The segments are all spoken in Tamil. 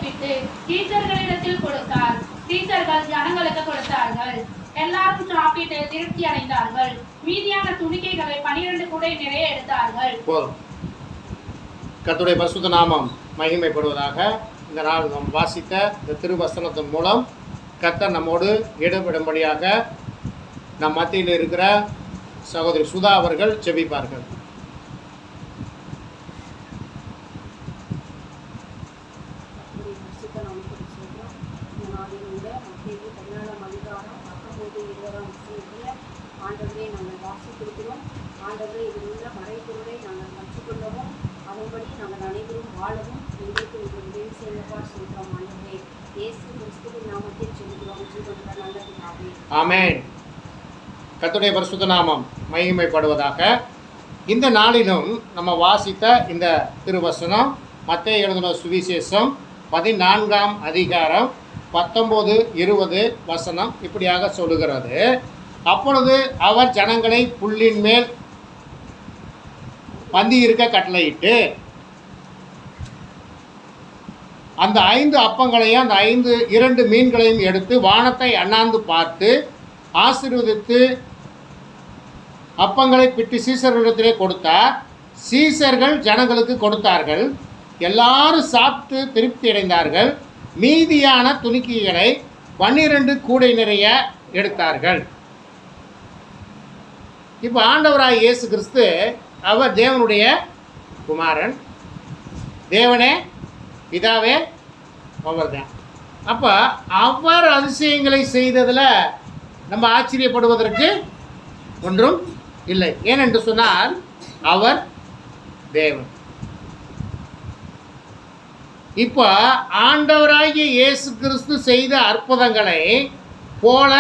புதுப்பித்து டீச்சர்களிடத்தில் கொடுத்தார். டீச்சர்கள் ஜனங்களுக்கு கொடுத்தார்கள். எல்லாரும் சாப்பிட்டு திருப்தி அடைந்தார்கள். மீதியான துணிக்கைகளை 12 கூடை நிறைய எடுத்தார்கள். கர்த்தருடைய பரிசுத்த நாமம் மகிமைப்படுவதாக. இந்த நாள் நாம் வாசித்த இந்த திருவசனத்தின் மூலம் கர்த்தர் நம்மோடு ஈடுபடும்படியாக நம் மத்தியில் இருக்கிற சகோதரி சுதா அவர்கள் ஜெபிப்பார்கள். ஆண்டவரே, நாங்கள் வாசித்திருக்கிறோம். ஆண்டவரே, இதில் உள்ள மறைபொருளை நாங்கள் கற்றுக்கொள்ளவும் அதன்படி நாங்கள் அனைவரும் வாழவும் எங்களுக்கு உதவி செய்யப்பா சொல்கிறோம். ஆண்டவரே, இயேசு கிறிஸ்துவின் நாமத்தில் சொல்கிறோம். ஜீவனுள்ள நல்ல பிதாவே, ஆமென். கர்த்தருடைய பரிசுத்த நாமம் மகிமைப்படுவதாக. இந்த நாளிலும் நம்ம வாசித்த இந்த திருவசனம் மத்தேயு எழுதின சுவிசேஷம் 14ஆம் அதிகாரம் 19, 20 வசனம் இப்படியாக சொல்லுகிறது. அப்பொழுது அவர் ஜனங்களை புல்லின் மேல் பந்தி இருக்க கட்டளையிட்டு அந்த 5 அப்பங்களையும் அந்த 2 மீன்களையும் எடுத்து வானத்தை அண்ணாந்து பார்த்து ஆசீர்வதித்து அப்பங்களை பிட்டு சீசர்களிடத்திலே கொடுத்தார். சீசர்கள் ஜனங்களுக்கு கொடுத்தார்கள். எல்லாரும் சாப்பிட்டு திருப்தி அடைந்தார்கள். மீதியான துணிக்கைகளை 12 கூடை நிறைய எடுத்தார்கள். இப்போ ஆண்டவராய் இயேசு கிறிஸ்து அவர் தேவனுடைய குமாரன், தேவனே பிதாவே அவர் தான். அப்போ அவர் அதிசயங்களை செய்ததில் நம்ம ஆச்சரியப்படுவதற்கு ஒன்றும் இல்லை. ஏனென்று சொன்னால் அவர் தேவன். இப்போ ஆண்டவராகிய இயேசு கிறிஸ்து செய்த அற்புதங்களை போல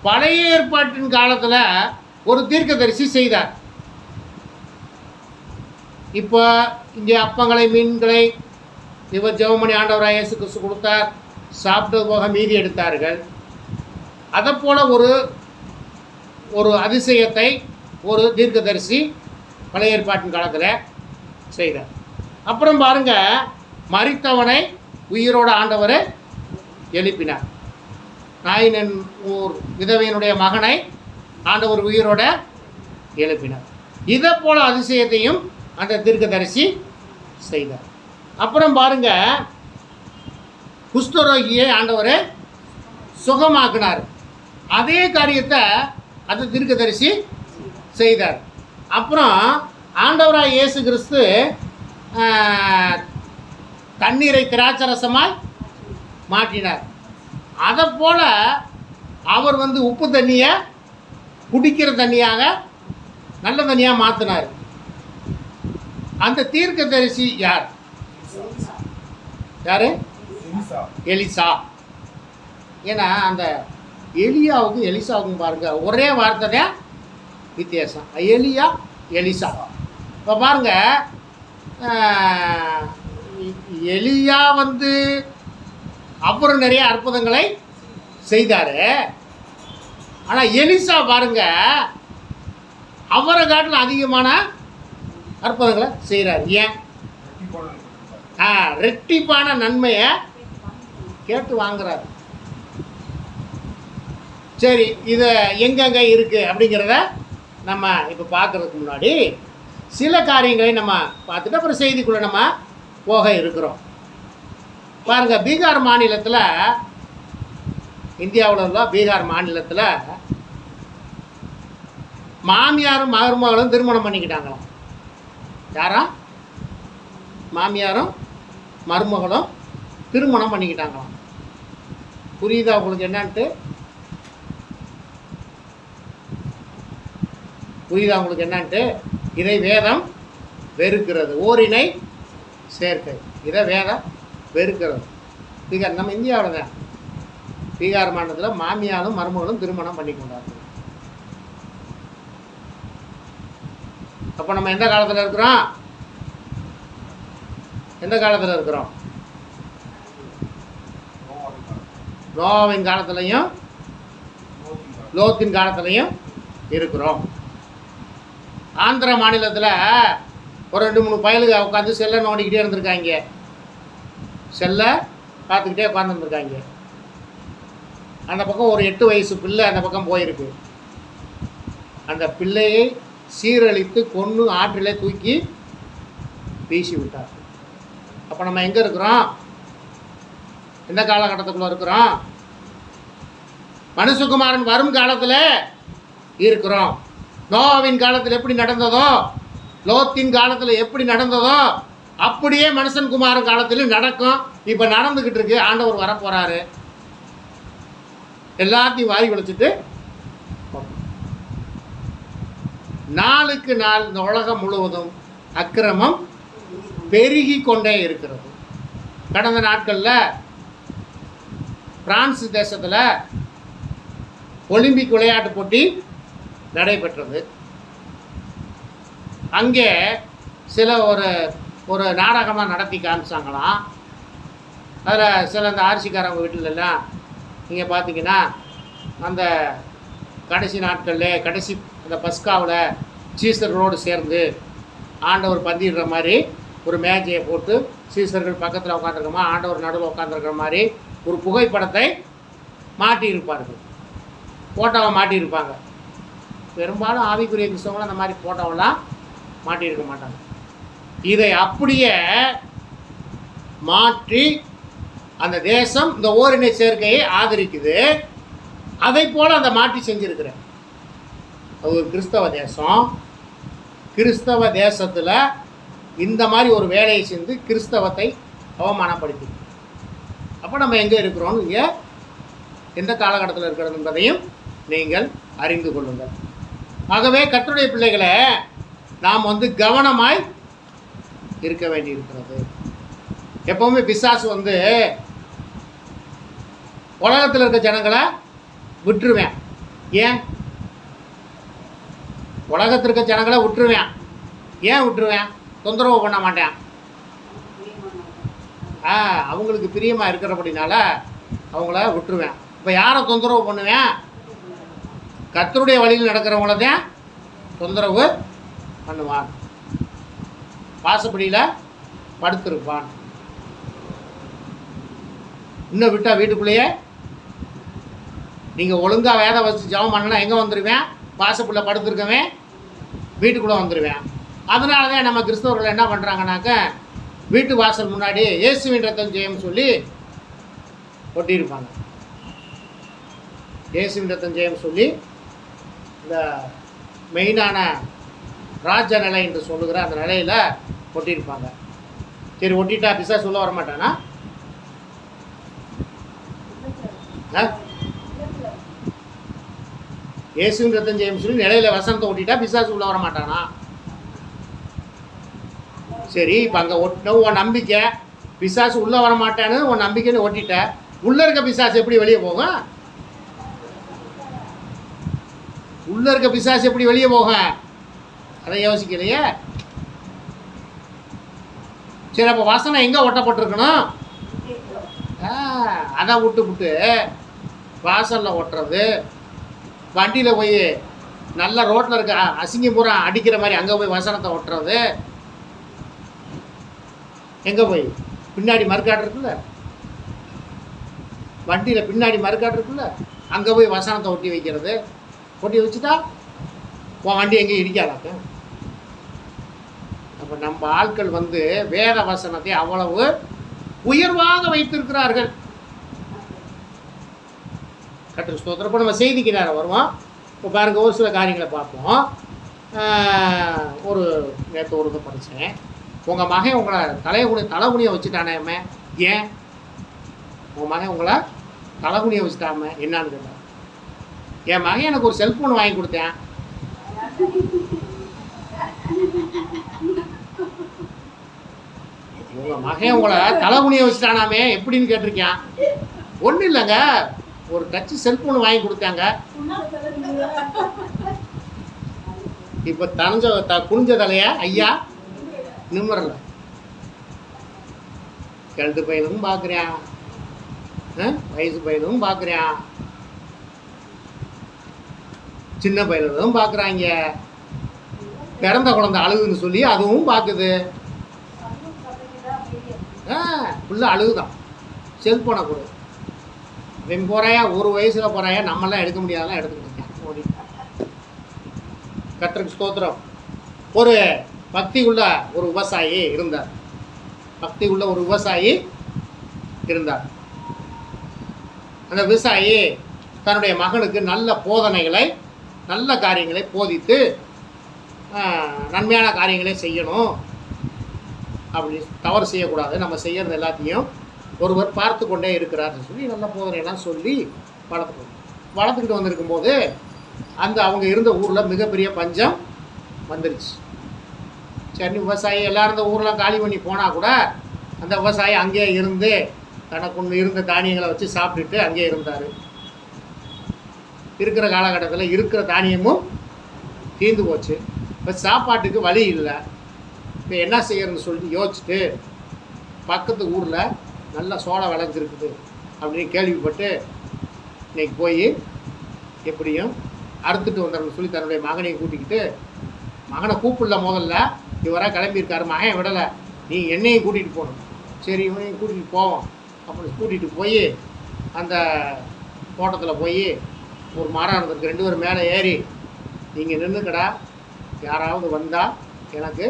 பழைய ஏற்பாட்டின் காலத்தில் ஒரு தீர்க்கதரிசி செய்தார். இப்போ இங்கே அப்பங்களை மீன்களை இவர் ஜெபமணி ஆண்டவராக இயேசு கிறிஸ்து கொடுத்தார். சாப்பிட்டது போக மீதி எடுத்தார்கள். அதை போல் ஒரு அதிசயத்தை ஒரு தீர்க்கதரிசி பழைய ஏற்பாட்டின் காலத்தில் செய்தார். அப்புறம் பாருங்கள், மரித்தவனை உயிரோட ஆண்டவர் எழுப்பினார். நாயினன் ஊர் விதவையினுடைய மகனை ஆண்டவர் உயிரோட எழுப்பினார். இதை போல அதிசயத்தையும் அந்த தீர்க்கதரிசி செய்தார். அப்புறம் பாருங்க, குஷ்டரோகியை ஆண்டவர் சுகமாக்கினார். அதே காரியத்தை அந்த தீர்க்கதரிசி செய்தார். அப்புறம் ஆண்டவராய் இயேசு கிறிஸ்து தண்ணீரை திராட்சரசமாய் மாற்றினார். அதை போல் அவர் உப்பு தண்ணியை குடிக்கிற தண்ணியாக நல்ல தண்ணியாக மாற்றினார். அந்த தீர்க்கதரிசி யார்? யார்? எலிசா. ஏன்னா அந்த எலியாவுக்கும் எலிசாவுக்கும் பாருங்கள் ஒரே வார்த்தை தான் வித்தியாசம். எலியா, எலிசா. இப்போ பாருங்கள், எலியா அப்புறம் நிறைய அற்புதங்களை செய்தார். ஆனால் எலிசா பாருங்க, அவரை காட்டில் அதிகமான அற்புதங்களை செய்கிறார். ஏன்? ரெட்டிப்பான நன்மையை கேட்டு வாங்குறாரு. சரி, இது எங்கெங்கே இருக்குது அப்படிங்கிறத நம்ம இப்போ பார்க்குறதுக்கு முன்னாடி சில காரியங்களை நம்ம பார்த்துட்டு அப்புறம் செய்திக்குள்ளே நம்ம போக இருக்கிறோம். பாருங்கள், பீகார் மாநிலத்தில், இந்தியாவில் உள்ள பீகார் மாநிலத்தில் மாமியாரும் மருமகளும் திருமணம் பண்ணிக்கிட்டாங்களாம். யாரா? மாமியாரும் மருமகளும் திருமணம் பண்ணிக்கிட்டாங்களாம். புரியுதா உங்களுக்கு என்னன்ட்டு? புரியுதா உங்களுக்கு என்னன்ட்டு? இதை வேதம் வெறுக்கிறது. ஓரினை சேர்க்கை, இதை வேதம் வெறுக்கிறது. பீகார் நம்ம இந்தியாவில் தான். பீகார் மாநிலத்தில் மாமியாரும் மருமகளும் திருமணம் பண்ணி கொண்டார்கள். அப்போ நம்ம எந்த காலத்தில் இருக்கிறோம்? எந்த காலத்தில் இருக்கிறோம்? நோவாவின் காலத்திலையும் லோத்தின் காலத்திலையும் இருக்கிறோம். ஆந்திர மாநிலத்தில் ஒரு 2-3 பயலுங்க உட்காந்து செல்லை நோண்டிக்கிட்டே இருந்திருக்காங்க. செல்லை பார்த்துக்கிட்டே உட்காந்துருந்துருக்காங்க. அந்த பக்கம் ஒரு 8 வயசு பிள்ளை அந்த பக்கம் போயிருக்கு. அந்த பிள்ளையை சீரழித்து கொன்று ஆற்றிலே தூக்கி வீசி விட்டார். அப்போ நம்ம எங்கே இருக்கிறோம்? எந்த காலகட்டத்துக்குள்ளே இருக்கிறோம்? மனுஷகுமாரன் வரும் காலத்தில் இருக்கிறோம். நோவாவின் காலத்தில் எப்படி நடந்ததோ, லோத்தின் காலத்தில் எப்படி நடந்ததோ, அப்படியே மனுஷன் குமாரன் காலத்திலும் நடக்கும். இப்போ நடந்துக்கிட்டு இருக்கு. ஆண்டவர் வரப்போகிறாரு. எல்லாத்தையும் வாரி குலைச்சிட்டு நாளுக்கு நாள் இந்த உலகம் முழுவதும் அக்கிரமம் பெருகி கொண்டே இருக்கிறது. கடந்த நாட்களில் பிரான்ஸ் தேசத்தில் ஒலிம்பிக் விளையாட்டு போட்டி நடைபெற்றது. அங்கே சில ஒரு நாடகமாக நடத்தி காமிச்சாங்களாம். அதில் சில இந்த ஆர்சிக்காரவங்க வீட்டிலெல்லாம் நீங்கள் பார்த்தீங்கன்னா அந்த கடைசி நாட்களில் கடைசி அந்த பஸ்காவில் சீசர்களோடு சேர்ந்து ஆண்டவர் பந்திடுற மாதிரி ஒரு மேஜையை போட்டு சீசர்கள் பக்கத்தில் உட்காந்துருக்கமா, ஆண்டவர் நடுவில் உட்காந்துருக்கிற மாதிரி ஒரு புகைப்படத்தை மாட்டியிருப்பார்கள். ஃபோட்டோவை மாட்டியிருப்பாங்க. பெரும்பாலும் ஆவிக்குரிய கிறிஸ்தவங்களும் அந்த மாதிரி ஃபோட்டோவெல்லாம் மாட்டியிருக்க மாட்டாங்க. இதை அப்படியே மாற்றி அந்த தேசம் இந்த ஓரினை சேர்க்கையை ஆதரிக்குது. அதை போல் அதை மாற்றி செஞ்சுருக்கிறேன். அது ஒரு கிறிஸ்தவ தேசம். கிறிஸ்தவ தேசத்தில் இந்த மாதிரி ஒரு வேலையை செஞ்சு கிறிஸ்தவத்தை அவமானப்படுத்தி, அப்போ நம்ம எங்கே இருக்கிறோம், இங்கே எந்த காலகட்டத்தில் இருக்கிறது என்பதையும் நீங்கள் அறிந்து கொள்ளுங்கள். ஆகவே கர்த்தருடைய பிள்ளைகளை நாம் கவனமாய் இருக்க வேண்டியிருக்கிறது. எப்போவுமே பிசாசு உலகத்தில் இருக்க ஜனங்களை விட்டுருவேன். ஏன் உலகத்தில் இருக்க ஜனங்களை விட்டுருவேன்? ஏன் விட்டுருவேன்? தொந்தரவு பண்ண மாட்டேன். அவங்களுக்கு பிரியமாக இருக்கிறபடினால அவங்கள விட்டுருவேன். இப்போ யாரை தொந்தரவு பண்ணுவேன்? கர்த்தருடைய வழியில் நடக்கிறவங்கள தான் தொந்தரவு பண்ணுவான். வாசப்படியில் படுத்திருப்பான். இன்னும் விட்டால் வீட்டுக்குள்ளேயே நீங்கள் ஒழுங்காக வேதை வச்சு ஜெபம் பண்ணனா எங்கே வந்துடுவேன்? வாசப்படியில் படுத்துருக்கவேன் வீட்டுக்குள்ளே வந்துடுவேன். அதனால தான் நம்ம கிறிஸ்தவர்கள் என்ன பண்ணுறாங்கனாக்க, வீட்டு வாசல் முன்னாடி இயேசுவின் ரத்தம் ஜெயம் சொல்லி ஒட்டியிருப்பாங்க. இயேசுவின் ரத்தம் ஜெயம் சொல்லி இந்த மெயினான ராஜ நிலை என்று சொல்லுகிற அந்த நிலையில் ஒட்டியிருப்பாங்க. சரி, ஒட்டிட்டா பிசாசு சொல்ல வரமாட்டானா? இயேசுவின் ரத்தம் ஜெயம் சொல்லி நிலையில் வசனத்தை ஒட்டிட்டா பிசாசு உள்ள வரமாட்டானா? சரி, இப்போ அங்கே ஒட்டின உன் நம்பிக்கை பிசாசு உள்ளே வரமாட்டான்னு உன் நம்பிக்கைன்னு ஒட்டிட்ட. உள்ளே இருக்க பிசாசு எப்படி வெளியே போகும்? உள்ளே இருக்க பிசாசு எப்படி வெளியே போகும்? அதை யோசிக்கலையே. சரி, அப்போ வசனம் எங்கே ஒட்டப்பட்டிருக்கணும்? அதை விட்டு வாசலில் ஒட்டுறது, வண்டியில் போய் நல்ல ரோட்டில் இருக்க அசிங்கம் பூரா அடிக்கிற மாதிரி அங்கே போய் வசனத்தை ஒட்டுறது, எங்கே போய் பின்னாடி மறுக்காடு இருக்குல்ல, வண்டியில் பின்னாடி மறுக்காடு இருக்குல்ல, அங்கே போய் வசனத்தை ஒட்டி வைக்கிறது. ஒட்டி வச்சுட்டா உன் வண்டி எங்கேயும் இடிக்காதாக்க. அப்போ நம்ம ஆட்கள் வேத வசனத்தை அவ்வளவு உயர்வாக வைத்திருக்கிறார்கள். கர்த்தருக்கு ஸ்தோத்திரம். இப்போ நம்ம செய்திக்கு நேரம் வருவோம். இப்போ பாருங்க, ஒரு சில காரியங்களை பார்ப்போம். நேற்று ஒரு இதை படித்தேன். உங்கள் மகன் உங்களை தலைகுனியை வச்சுட்டானே. ஏன் உங்கள் மகன் உங்களை தலைகுனியை வச்சுட்டாம என்னான்னு கேட்டான். என் மகன் எனக்கு ஒரு செல்ஃபோன் வாங்கி கொடுத்தேன். உங்கள் மகன் உங்களை தலைகுனியை வச்சுட்டானாமே எப்படின்னு கேட்டிருக்கேன். ஒன்றும் இல்லைங்க, ஒரு டச்சு செல்ஃபோன் வாங்கி கொடுத்தாங்க. இப்போ குனிஞ்ச தலையா ஐயா நிம்மறல. கழுத்து பையனும் பார்க்குறேன், வயசு பையனும் பார்க்குறேன், சின்ன பையனும் பார்க்குறாங்க. பிறந்த குழந்தை அழுகுன்னு சொல்லி அதுவும் பார்க்குது. ஃபுல்லாக அழுகுதான். செல்ஃபோனை கொடு. இவன் போகிறாயா, ஒரு வயசில் போகிறாயா, நம்மளாம் எடுக்க முடியாதெல்லாம் எடுத்துக்கிட்டு இருக்கேன் ஓடி. கர்த்தருக்கு ஸ்தோத்திரம். ஒரு பக்தி உள்ள ஒரு விவசாயி இருந்தார். பக்தி உள்ள ஒரு விவசாயி இருந்தார். அந்த விவசாயி தன்னுடைய மகனுக்கு நல்ல போதனைகளை, நல்ல காரியங்களை போதித்து நன்மையான காரியங்களை செய்யணும், அப்படி தவறு செய்யக்கூடாது, நம்ம செய்கிறது எல்லாத்தையும் ஒருவர் பார்த்து கொண்டே இருக்கிறார்னு சொல்லி நல்ல போதனையெல்லாம் சொல்லி வளர்த்துக்கிட்டு வந்திருக்கும் போது அந்த அவங்க இருந்த ஊரில் மிகப்பெரிய பஞ்சம் வந்துருச்சு. சரி, விவசாயி எல்லோரும் இந்த ஊரெலாம் காலி பண்ணி போனால் கூட அந்த விவசாயி அங்கேயே இருந்து தனக்கு ஒன்று இருந்த தானியங்களை வச்சு சாப்பிட்டுட்டு அங்கேயே இருந்தார். இருக்கிற காலகட்டத்தில் இருக்கிற தானியமும் தீர்ந்து போச்சு. இப்போ சாப்பாட்டுக்கு வழி இல்லை. இப்போ என்ன செய்யறதுன்னு சொல்லிட்டு யோசிச்சுட்டு பக்கத்து ஊரில் நல்ல சோளம் விளைஞ்சிருக்குது அப்படின்னு கேள்விப்பட்டு இன்றைக்கி போய் எப்படியும் அறுத்துட்டு வந்துடணும்னு சொல்லி தன்னுடைய மகனையும் கூட்டிக்கிட்டு, மகனை கூப்பிடல முதல்ல, இவராக கிளம்பியிருக்காரு, மகன் விடலை, நீ என்னையும் கூட்டிகிட்டு போகணும். சரி, இவனையும் கூட்டிகிட்டு போவோம் அப்படி கூட்டிகிட்டு போய் அந்த தோட்டத்தில் போய் ஒரு மரம் இருந்திருக்கு, 2 பேர் மேலே ஏறி நீங்கள் நின்றுக்கடா, யாராவது வந்தால் எனக்கு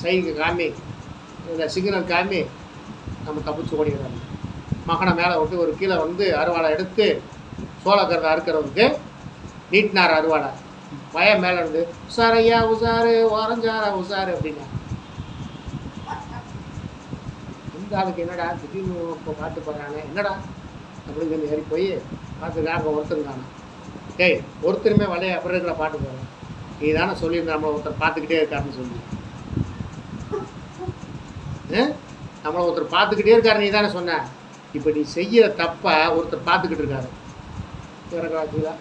சைக்கு காமி, இல்லை சிக்னல் காமி, நம்ம தப்பிச்சு ஓடிடுறாங்க. மகனை மேலே விட்டு ஒரு கீழே வந்து அருவாளை எடுத்து சோளக்கரத்தை அறுக்கிறதுக்கு நீட்டினார் அருவாளை. பயம் மேலே இருந்து உஷார் ஐயா, உஷாரு, ஓரஞ்சாரா உஷாரு அப்படின்னா. இந்த ஆளுக்கு என்னடா திடீர்னு இப்போ பாட்டு போடுறானே, என்னடா அப்படின்னு சொல்லி ஏறி போய் பார்த்துக்காக ஒருத்தருங்கான. டேய், ஒருத்தருமே வலைய அப்புறம் இருக்கிற பாட்டு போடுறேன், நீ தானே சொல்லியிருந்த நம்மளை ஒருத்தர் பார்த்துக்கிட்டே இருக்காருன்னு சொல்லி. நம்மளை ஒருத்தர் பார்த்துக்கிட்டே இருக்காரு, நீ தானே சொன்ன. இப்போ நீ செய்கிற தப்பை ஒருத்தர் பார்த்துக்கிட்டு இருக்காரு. இறங்காச்சுங்களா,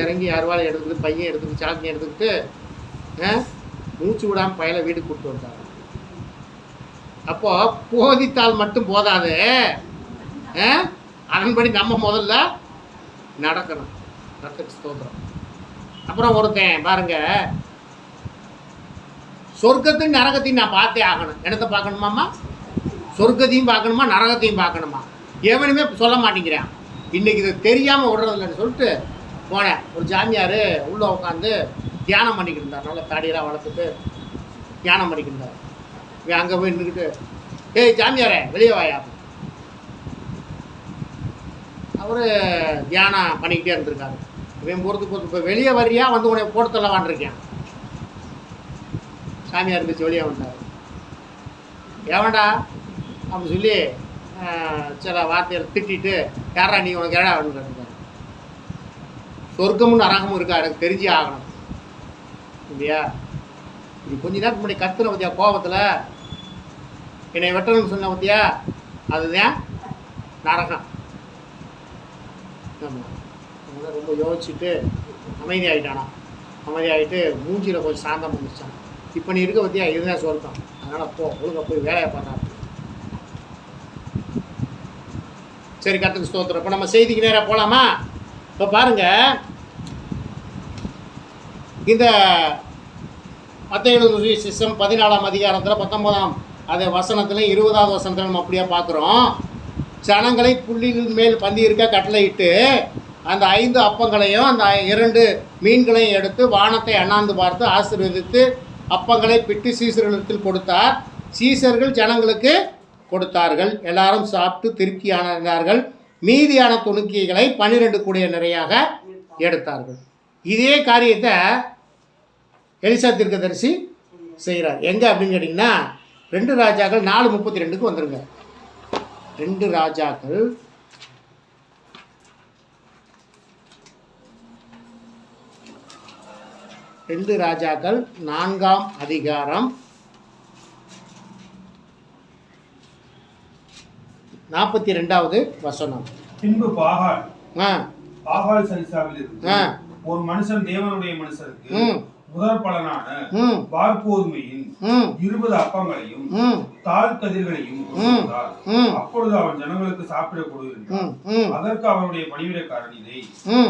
இறங்கி அருவாளை எடுத்துக்கிட்டு, பையன் எடுத்துக்கிட்டு, சாக்கியம் எடுத்துக்கிட்டு மூச்சு விடாமல் பையலை வீட்டுக்கு கூப்பிட்டு வந்தார். அப்போது போதித்தால் மட்டும் போதாது, அதன்படி நம்ம முதல்ல நடக்கணும். கர்த்தருக்கு ஸ்தோத்திரம். அப்புறம் ஒருத்தன் பாருங்க, சொர்க்கத்தையும் நரகத்தையும் நான் பார்த்தே ஆகணும். என்னத்தை பார்க்கணுமாம்மா? சொர்க்கத்தையும் பார்க்கணுமா, நரகத்தையும் பார்க்கணுமா? எவனுமே சொல்ல மாட்டேங்கிறான். இன்றைக்கி இதை தெரியாமல் விடுறதில்லன்னு சொல்லிட்டு போனேன். ஒரு ஜாமியார் உள்ளே உட்காந்து தியானம் பண்ணிக்கிட்டு இருந்தார். நல்லா தாடியெல்லாம் வளர்த்துட்டு தியானம் பண்ணிக்கிட்டு இருந்தார். அங்கே போய் நின்றுக்கிட்டு, ஏய் ஜாமியாரே வெளியே வாயா. அவர் தியானம் பண்ணிக்கிட்டே இருந்திருக்காரு. இவன் பொறுத்து இப்போ வெளியே வர்றியா, வந்து உன்னை போட்டு தள்ளவான்ருக்கேன். சாமியார் இருந்துச்சு, வெளியே வந்தார். ஏவன்டா அப்படின்னு சொல்லி சில வார்த்தைகளை திட்டிட்டு, யாரா நீ உனக்கு ஏடா அப்படின்னு கேட்டுருக்காரு. சொர்க்கமும் நரகமும் இருக்கா, எனக்கு தெரிஞ்சே ஆகணும் இல்லையா? இது கொஞ்ச நேரத்துக்கு முன்னாடி கத்துன பற்றியா, கோபத்தில் என்னை வெட்டணும்னு சொன்ன பற்றியா, அதுதான் நரகம். ஆமாம், ரொம்ப யோசிச்சுட்டு அமைதியாகிட்டானா. அமைதியாகிட்டு மூஞ்சியில் கொஞ்சம் சாந்தம் பண்ணிச்சான். இப்போ நீ இருக்க பற்றியா, இதுதான் சொர்க்கம், அதனால் போ, ஒழுங்கா போய் வேலையை பண்ணாரு. சரி, கர்த்தருக்கு ஸ்தோத்திரம். இப்போ நம்ம செய்திக்கு நேராக போகலாமா? இப்போ பாருங்கள், இந்த மத்தேயு சுவிசேஷம் 14ஆம் அதிகாரத்தில் 19ஆம் வசனத்தில் 20வது வசனத்தில் நம்ம அப்படியே பார்க்குறோம். ஜனங்களை புள்ளிகள் மேல் பந்தி இருக்க கட்டளையிட்டு அந்த 5 அப்பங்களையும் அந்த 2 மீன்களையும் எடுத்து வானத்தை அண்ணாந்து பார்த்து ஆசீர்வதித்து அப்பங்களை பிட்டு சீசர்களிடத்தில் கொடுத்தார். சீசர்கள் ஜனங்களுக்கு கொடுத்தார்கள். எல்லாரும் சாப்பிட்டு திருப்தியானார்கள். மீதியான துணுக்கிகளை 12 கூடைய நிறையாக எடுத்தார்கள். இதே காரியத்தை எலிசா தீர்க்கதரிசி செய்கிறார். எங்கே அப்படின்னு கேட்டிங்கன்னா 2 ராஜாக்கள் 4:32 வந்துருங்க. 2 ராஜாக்கள் 4ஆம் அதிகாரம் 42வது வசனம். பின்பு பாகால் சரிசாவில் இருந்து ஒரு மனுஷன் தேவனுடைய மனுஷருக்கு முதற் பலனான பார்கோதுமையின் 20 அப்பங்களையும் தாழ் கதிர்களையும் கொடுத்தார். அப்பொழுது அவன் ஜனங்களுக்கு சாப்பிட கொடு என்றார். அதற்கு அவருடைய பணிவிடைக்காரன், இதை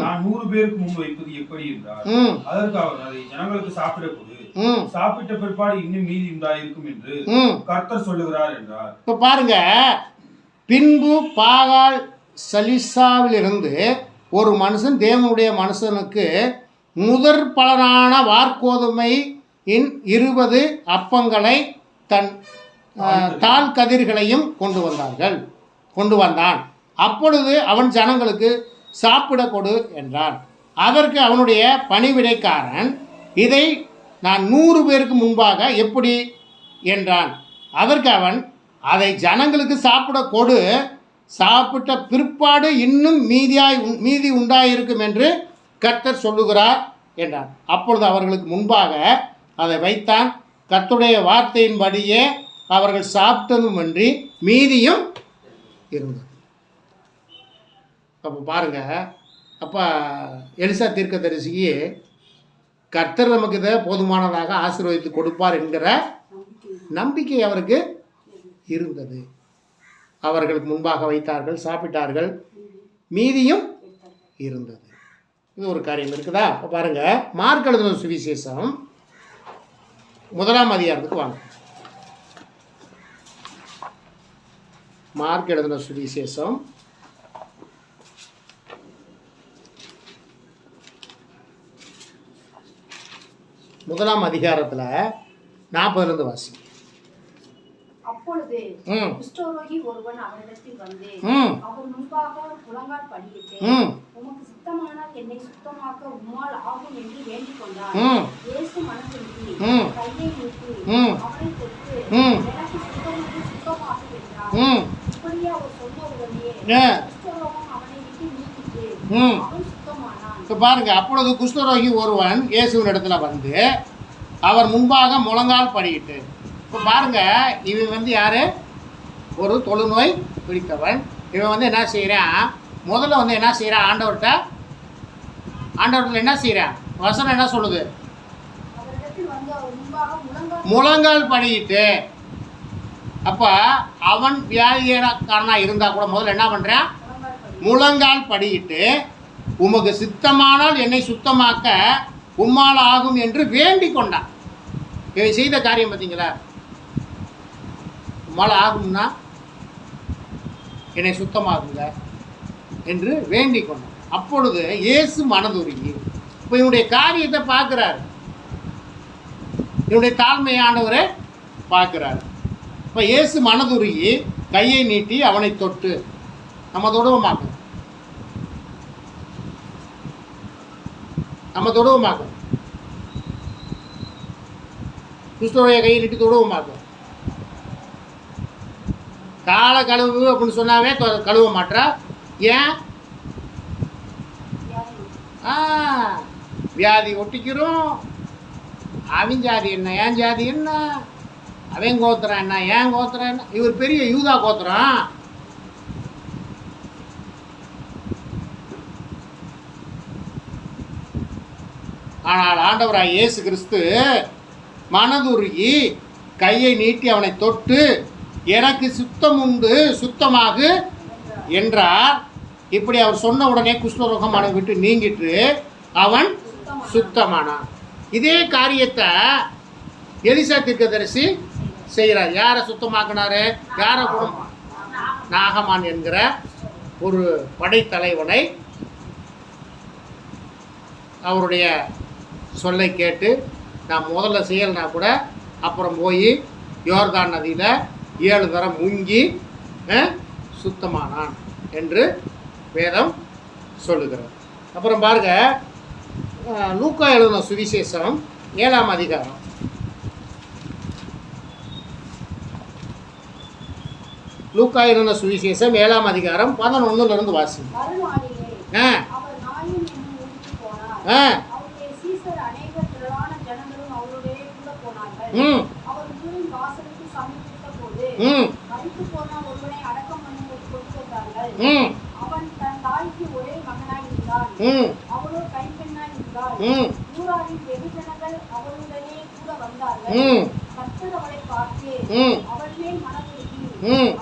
நான் 100 பேருக்கு முன் வைப்பது எப்படி என்றார். அதற்கு அவர், அதை ஜனங்களுக்கு சாப்பிட கொடு, சாப்பிட்ட பிற்பாடு இன்னும் மீதி உண்டாயிருக்கும் என்று கர்த்தர் சொல்லுகிறார் என்றார். இப்ப பாருங்க, பின்பு பாகால் சலிசாவிலிருந்து ஒரு மனுஷன் தேவனுடைய மனுஷனுக்கு முதற் பலனான வார்கோதுமை 20 அப்பங்களை தன் தாழ் கதிர்களையும் கொண்டு வந்தான். அப்பொழுது அவன் ஜனங்களுக்கு சாப்பிட கொடு என்றான். அதற்கு அவனுடைய பணிவிடைக்காரன், இதை நான் 100 பேருக்கு முன்பாக எப்படி என்றான். அதற்கு அவன், அதை ஜனங்களுக்கு சாப்பிட கொடு, சாப்பிட்ட பிற்பாடு இன்னும் மீதி உண்டாயிருக்கும் என்று கர்த்தர் சொல்லுகிறார் என்றான். அப்பொழுது அவர்களுக்கு முன்பாக அதை வைத்தான். கர்த்தருடைய வார்த்தையின்படியே அவர்கள் சாப்பிட்டதுமன்றி மீதியும் இருந்தது. அப்போ பாருங்க, அப்போ எலிசா தீர்க்கதரிசிக்கு கர்த்தர் நமக்கு இதை போதுமானதாக ஆசீர்வதித்து கொடுப்பார் என்கிற நம்பிக்கை அவருக்கு இருந்தது. அவர்களுக்கு முன்பாக வைத்தார்கள், சாப்பிட்டார்கள், மீதியும் இருந்தது. இது ஒரு காரியம் இருக்குதா? இப்போ பாருங்க, மார்க் எழுதின சுவிசேஷம் 1ஆம் அதிகாரத்துக்கு வாங்க. மார்க் எழுதின சுவிசேஷம் 1ஆம் அதிகாரத்தில் 40 வாசி. அப்பொழுது குஷ்டரோகி ஒருவன் அவரிடத்தில் வந்து அவர் முன்பாக முழங்கால் படியிட்டு, உமக்கு சுத்தமானால் என்னை சுத்தமாக்க உம்மால் ஆகும் என்று வேண்டிக் கொண்டார். இயேசு மனதுருகி கையை நீட்டி அவனை தொட்டு, எனக்கு சுத்தமாகும் என்றார். இப்படியே அவர் சொன்ன உடனே குஷ்டரோகம் அவனை விட்டு நீக்கிட்டு அவன் சுத்தமானான். இப்போ பாருங்க, அப்பொழுது குஷ்டரோகி ஒருவன் இயேசுவின் இடத்துல வந்து அவர் முன்பாக முழங்கால் படியிட்டு. இப்போ பாருங்க, இவன் யார்? ஒரு தொழுநோய் பிடித்தவன். இவன் என்ன செய்கிறான்? முதல்ல என்ன செய்கிறான்? ஆண்டவர்கிட்ட என்ன செய்கிறான்? வசனம் என்ன சொல்லுது? முழங்கால் படியிட்டு. அப்போ அவன் வியாதிக்காரனாக இருந்தால் கூட முதல்ல என்ன பண்ணுறான்? முழங்கால் படியிட்டு, உமக்கு சித்தமானால் என்னை சுத்தமாக்க உம்மால் ஆகும் என்று வேண்டிக் கொண்டான். இவன் செய்த காரியம் பார்த்தீங்களா? உம்மால் ஆகும்னா என்னை சுத்தமாகுங்க என்று வேண்டிக் கொண்டான். அப்பொழுது இயேசு மனதுருகி, இப்போ இவனுடைய காரியத்தை பார்க்குறாரு, இவனுடைய தாழ்மையானவரை பார்க்குறாரு. இப்போ இயேசு மனதுருகி கையை நீட்டி அவனை தொட்டு, நம்ம தொடுவோமாக்க கிறிஸ்துவோடைய கையை நீட்டி தொடுவோமாக்க. காலை கழுவு அப்படின்னு சொன்னாவே கழுவ மாட்டா. ஏன்? வியாதி ஒட்டிக்கிறோம். அவன் ஜாதி என்ன, ஏன் ஜாதி என்ன, அவன் கோத்திரம் என்ன, ஏன் கோத்திரம் என்ன. இவர் பெரிய யூதா கோத்திரம். ஆனால் ஆண்டவராய் இயேசு கிறிஸ்து மனதுருகி கையை நீட்டி அவனை தொட்டு, எனக்கு சுத்தம் உண்டு, சுத்தமாக என்றார். இப்படி அவர் சொன்ன உடனே குஷ்டரோகம் அவனை விட்டு நீங்கிட்டு அவன் சுத்தமானான். இதே காரியத்தை எலிசா தீர்க்கதரிசி செய்கிறார். யாரை சுத்தமாக்கினாரு? யாரை குணம்? நாகமான் என்கிற ஒரு படைத்தலைவனை அவருடைய சொல்லை கேட்டு, நான் முதல்ல செய்யலைனா கூட அப்புறம் போய் யோர்தான் நதியில் 7 தரம் முங்கி சுத்தமானான் என்று வேதம் சொல்லுகிறார். அப்புறம் பாருங்க, லூக்கா எழுதின சுவிசேஷம் 7ஆம் அதிகாரம். லூக்கா எழுதின சுவிசேஷம் 7ஆம் அதிகாரம் 11 வாசிங்க. அவன் தன் தாய்க்கு ஒரே மகனாய் இருந்தான். அவளோ கைப்பெண்ணாய் இருந்தாள். ஊராரின் வெகுஜனங்கள் அவளுடனே கூட வந்தார்கள். கர்த்தர் அவளை பார்த்து அவள் மேல் மனதுருகி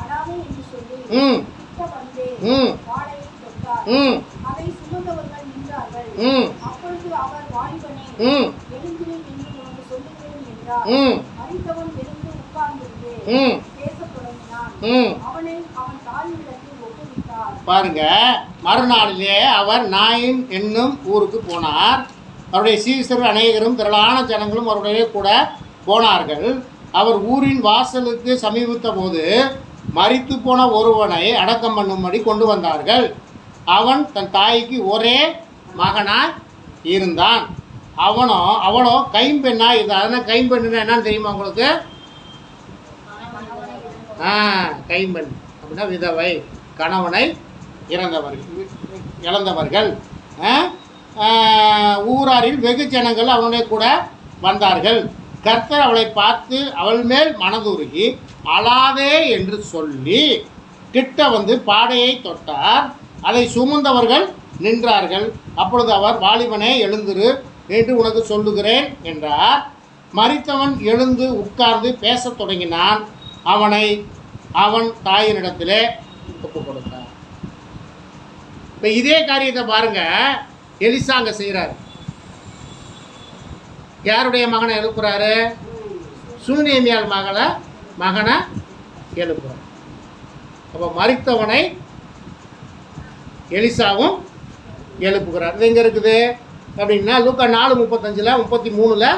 அழாதே என்று சொல்லி கிட்ட வந்து வாளையை தொட்டார். அதை சுமந்தவர்கள் நின்றார்கள். அப்பொழுது அவர், வாலிபனே, எழுந்திரு என்று உனக்கு சொல்லுகிறேன் என்றார். மரித்தவன் எழுந்து உட்கார்ந்திருந்து பேசத் தொடங்கினான். அவன் தாய் நாயினிடத்தில் ஒப்புவித்தார். பாருங்க, மறுநாளிலே அவர் நாயின் என்னும் ஊருக்கு போனார். அவருடைய சீசர் அநேகரும் திரளான ஜனங்களும் அவருடைய கூட போனார்கள். அவர் ஊரின் வாசலுக்கு சமீபித்த போது மரித்து போன ஒருவனை அடக்கம் பண்ணும்படி கொண்டு வந்தார்கள். அவன் தன் தாய்க்கு ஒரே மகனாய் இருந்தான். அவளோ கைம்பெண்ணாய் இருந்தான். அதனால் கைம்பெண்ணுன்னா என்னன்னு தெரியுமா உங்களுக்கு? கைம்பெண் அப்படின்னா விதவை, கணவனை இழந்தவர்கள். ஊராரில் வெகு ஜனங்கள் அவனுடைய கூட வந்தார்கள். கர்த்தர் அவளை பார்த்து அவள் மேல் மனதுருகி அழாதே என்று சொல்லி கிட்ட வந்து பாடையை தொட்டார். அதை சுமந்தவர்கள் நின்றார்கள். அப்பொழுது அவர், வாலிபனே எழுந்திரு என்று உனக்கு சொல்லுகிறேன் என்றார். மரித்தவன் எழுந்து உட்கார்ந்து பேசத் தொடங்கினான். அவன் தாயினிடத்திலே ஒப்புக் கொடுத்தார். இப்போ இதே காரியத்தை பாருங்க, எலிசா அங்கே செய்கிறார். யாருடைய மகனை எழுப்புறாரு? சூனேமியால் மகனை எழுப்புறார். அப்போ மரித்தவனை எலிசாவும் எழுப்புகிறார். இது எங்கே இருக்குது அப்படின்னா லூக்கா 4:35 33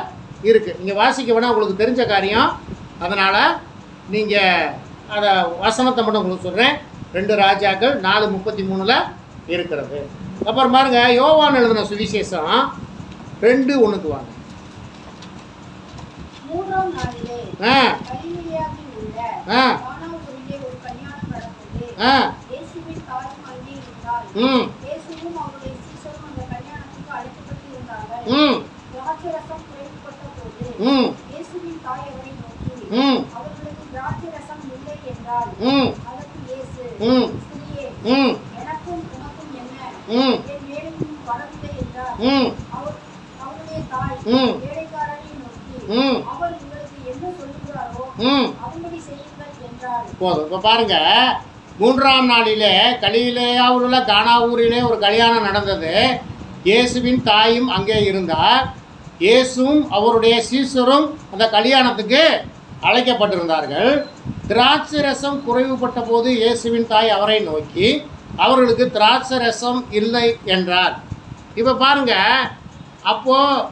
இருக்குது. நீங்கள் வாசிக்க வேணால் உங்களுக்கு தெரிஞ்ச காரியம். அதனால் நீங்கள் அதை வசனத்தை மட்டும் உங்களுக்கு சொல்கிறேன். 2 ராஜாக்கள் 4:33 இருக்கிறது. அப்புறம் பாருங்க, யோவான் எழுதின சுவிசேஷம் 2:1 வாங்க. 3ஆம் நாளிலே கலிலேயாவில் உள்ள கானாவூரிலே ஒரு கல்யாணம் நடந்தது. இயேசுவின் தாயும் அங்கே இருந்தாள். இயேசுவும் அவருடைய சீஷரும் அந்த கல்யாணத்துக்கு அழைக்கப்பட்டு இருந்தார்கள். திராட்சைரசம் குறைவுபட்ட போது இயேசுவின் தாய் அவரை நோக்கி, அவர்களுக்கு திராட்சைரசம் இல்லை என்றாள். அதற்கு இயேசு, ஸ்திரீயே, எனக்கும் உனக்கும் என்ன? என் வேலையும் வரவில்லை என்றார். அவருடைய தாய் வேலைக்காரரை நோக்கி, அவர் உங்களுக்கு என்ன சொல்லுகிறாரோ அதன்படி செய்யுங்கள் என்றார். போதும். இப்போ பாருங்க, 3ஆம் நாளிலே கலிலேயாவில் உள்ள கானாவூரிலே ஒரு கல்யாணம் நடந்தது. இயேசுவின் தாயும் அங்கே இருந்தார். இயேசுவும் அவருடைய சீசரும் அந்த கல்யாணத்துக்கு அழைக்கப்பட்டிருந்தார்கள். திராட்சை ரசம் குறைவுபட்ட போது இயேசுவின் தாய் அவரை நோக்கி, அவர்களுக்கு திராட்சை ரசம் இல்லை என்றார். இப்போ பாருங்க, அப்போது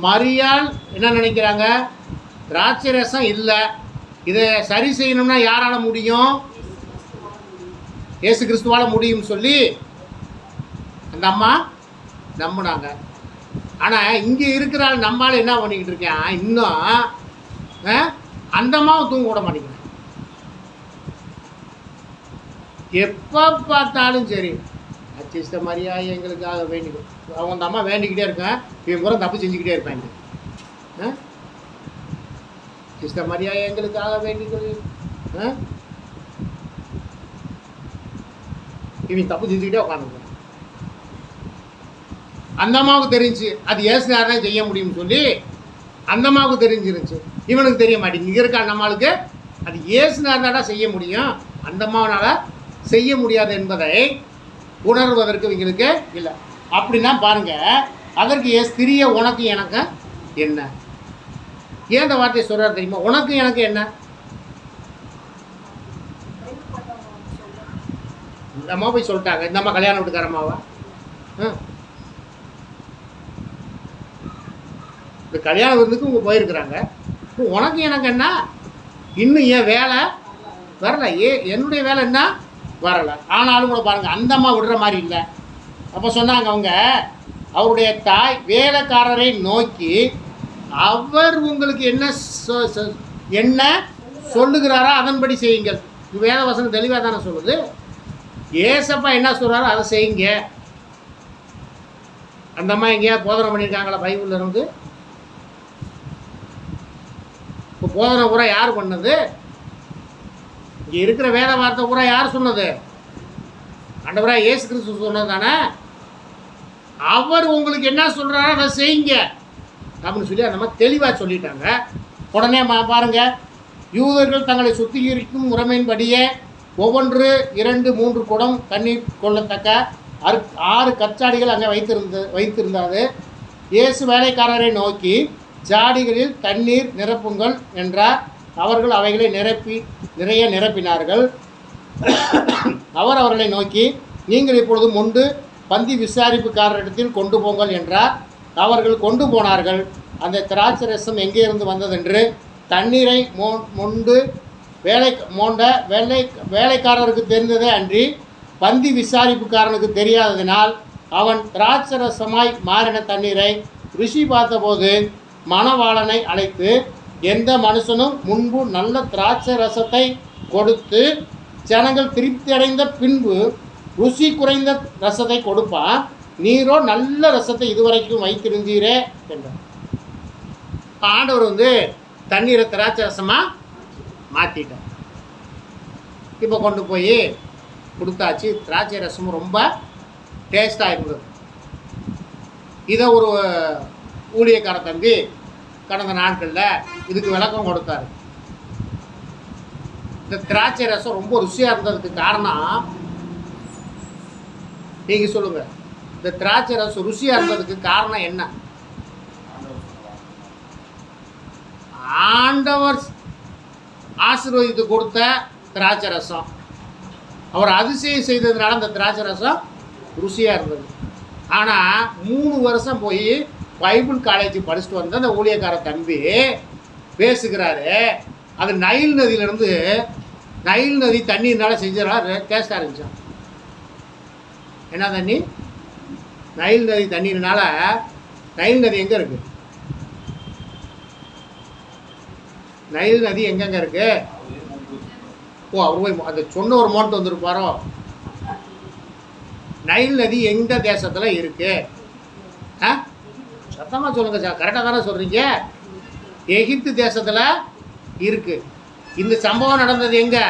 மரியாள் என்ன நினைக்கிறாங்க? திராட்சை ரசம் இல்லை, இதை சரி செய்யணும்னா யாரால் முடியும்? இயேசு கிறிஸ்துவால் முடியும்னு சொல்லி அந்த அம்மா நம்பினாங்க. ஆனால் இங்கே இருக்கிறாள் நம்மளால் என்ன பண்ணிக்கிட்டு இருக்கேன்? இன்னும் அந்த அம்மாவை தூங்க விட மாட்டேங்கிறேன். எப்போ பார்த்தாலும் சரி, அச்சிஷ்ட மாதிரியா எங்களுக்காக வேண்டிக்கும். அவங்க அந்த அம்மா வேண்டிக்கிட்டே இருக்கேன், இவங்க கூட தப்பு செஞ்சுக்கிட்டே இருப்பாங்க. சிஸ்ட மாதிரியா எங்களுக்காக வேண்டிக்கொள், இவன் தப்பு செஞ்சுக்கிட்டே உட்காந்துருக்கான். அந்த அம்மாவுக்கு தெரிஞ்சு அது ஏசுனார் தான் செய்ய முடியும்னு சொல்லி அந்த அம்மாவுக்கு தெரிஞ்சிருந்துச்சு. இவனுக்கு தெரிய மாட்டேங்குது. இங்கே இருக்க நம்மளுக்கு அது ஏசுனார் தானே செய்ய முடியும், அந்த அம்மாவனால் செய்ய முடியாது என்பதை உணர்வதற்கு இவங்களுக்கு இல்லை. அப்படின்னா பாருங்கள், அதற்கு ஸ்திரிய உனக்கு எனக்கு என்ன? ஏன் இந்த வார்த்தையை சொல்கிறார் தெரியுமா? உனக்கு எனக்கு என்ன? இந்த அம்மா போய் சொல்லிட்டாங்க, இந்த அம்மா கல்யாணம் வீட்டுக்கார அம்மாவா? இந்த கல்யாண விருந்துக்கு உங்க போயிருக்கிறாங்க. உனக்கு எனக்கு என்ன? இன்னும் ஏன் வேலை வரல? என்னுடைய வேலை என்ன வரலை? ஆனாலும் கூட பாருங்கள், அந்த அம்மா விடுற மாதிரி இல்லை. அப்போ சொன்னாங்க அவங்க, அவருடைய தாய் வேலைக்காரரை நோக்கி, அவர் உங்களுக்கு என்ன சொல்லுகிறாரோ அதன்படி செய்யுங்கள். வேத வசனம் தெளிவாக தானே சொல்லுது. ஏசப்பா என்ன சொல்கிறாரோ அதை செய்யுங்க. அந்த அம்மா எங்கேயா போதனை பண்ணியிருக்காங்களா பைபிளில் இருந்து? இப்போ போதனை பூரா யார் பண்ணது? இங்கே இருக்கிற வேத வார்த்தை பூரா யார் சொன்னது? ஆண்டவராக இயேசு கிறிஸ்து சொன்னது தானே. அவர் உங்களுக்கு என்ன சொல்கிறாரோ அதை செய்யுங்க அப்படின்னு சொல்லி அந்த மாதிரி தெளிவாக சொல்லிட்டாங்க. உடனே பாருங்கள், யூதர்கள் தங்களை சுத்திகரிக்கும் முறைமையின்படியே ஒவ்வொன்று 2-3 குடம் தண்ணீர் கொள்ளத்தக்க 6 கற்சாடிகள் அங்கே வைத்திருந்தது. இயேசு வேலைக்காரரை நோக்கி, ஜாடிகளில் தண்ணீர் நிரப்புங்கள் என்றார். அவர்கள் அவைகளை நிறைய நிரப்பினார்கள். அவர் அவர்களை நோக்கி, நீங்கள் இப்பொழுது மொண்டு பந்தி விசாரிப்புக்காரரிடத்தில் கொண்டு போங்கள் என்றார். அவர்கள் கொண்டு போனார்கள். அந்த திராட்சை ரசம் எங்கே இருந்து வந்ததென்று தண்ணீரை மொண்டு வேலைக்காரருக்கு தெரிந்ததே அன்றி பந்தி விசாரிப்புக்காரனுக்கு தெரியாததினால் அவன் திராட்சை ரசமாய் மாறின தண்ணீரை ருசி பார்த்தபோது மணவாளனை அழைத்து, எந்த மனுஷனும் முன்பு நல்ல திராட்சை ரசத்தை கொடுத்து ஜனங்கள் திருப்தி அடைந்த பின்பு ருசி குறைந்த ரசத்தை கொடுப்பான், நீரோ நல்ல ரசத்தை இதுவரைக்கும் வைத்திருந்தீரே என்றார். ஆண்டவர் தண்ணீரை திராட்சை ரசமாக மாற்றிட்டார். இப்போ கொண்டு போய் கொடுத்தாச்சு. திராட்சை ரசமும் ரொம்ப டேஸ்ட்டாக இருந்தது. இதை ஒரு ஊழியக்கார தம்பி கடந்த நாட்களில் இதுக்கு விளக்கம் கொடுத்தாரு. இந்த திராட்சை ரசம் ரொம்ப ருசியாக இருந்ததுக்கு காரணம், நீங்கள் சொல்லுங்கள், இந்த திராட்சை ரசம் ருசியாக இருந்ததுக்கு காரணம் என்ன? ஆண்டவர் ஆசீர்வதித்து கொடுத்த திராட்சை ரசம். அவர் அதிசயம் செய்ததுனால அந்த திராட்சை ரசம் ருசியாக இருந்தது. ஆனால் 3 வருஷம் போய் பைபிள் காலேஜ் படிச்சுட்டு வந்த அந்த ஊழியக்கார தம்பி பேசுகிறாரு, அது நைல் நதியிலேருந்து நைல் நதி தண்ணினால செஞ்சதுனால டேஸ்டாக இருந்துச்சான். என்ன தண்ணி? நைல் நதி தண்ணீர்னால. நைல் நதி எங்கே இருக்குது? நைல் நதி எங்கெங்கே இருக்குது? ஓ, அவர் போய் அந்த சொன்ன ஒரு மோட்டு வந்துருப்பாரோ. நைல் நதி எந்த தேசத்தில் இருக்குது? ஆ, சத்தமாக சொல்லுங்கள் சார், கரெக்டாக தானே சொல்கிறீங்க. எகிப்து தேசத்தில் இருக்குது. இந்த சம்பவம் நடந்தது எங்கே?